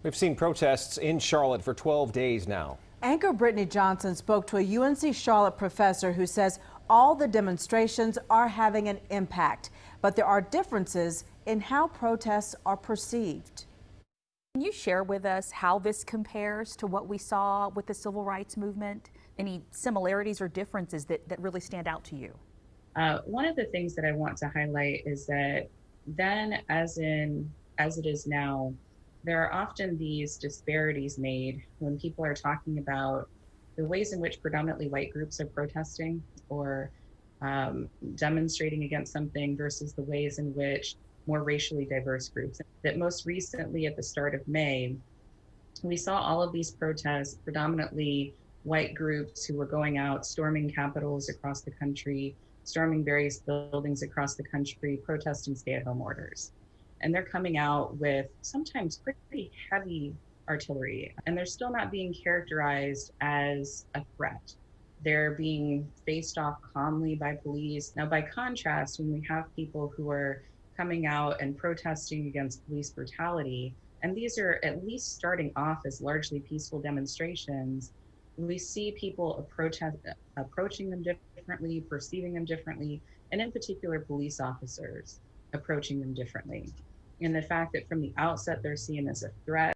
We've seen protests in Charlotte for 12 days now. Anchor Brittany Johnson spoke to a UNC Charlotte professor who says all the demonstrations are having an impact, but there are differences in how protests are perceived. Can you share with us how this compares to what we saw with the civil rights movement? Any similarities or differences that really stand out to you? One of the things that I want to highlight is that then, as it is now, there are often these disparities made when people are talking about the ways in which predominantly white groups are protesting or demonstrating against something versus the ways in which more racially diverse groups. That most recently at the start of May, we saw all of these protests, predominantly white groups who were going out, storming capitals across the country, storming various buildings across the country, protesting stay-at-home orders. And they're coming out with sometimes pretty heavy artillery, and they're still not being characterized as a threat. They're being faced off calmly by police. Now, by contrast, when we have people who are coming out and protesting against police brutality, and these are at least starting off as largely peaceful demonstrations, we see people approaching them differently, perceiving them differently, and in particular, police officers approaching them differently. And the fact that from the outset they're seen as a threat.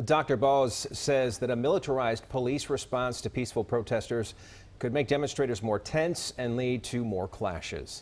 Dr. Bose says that a militarized police response to peaceful protesters could make demonstrators more tense and lead to more clashes.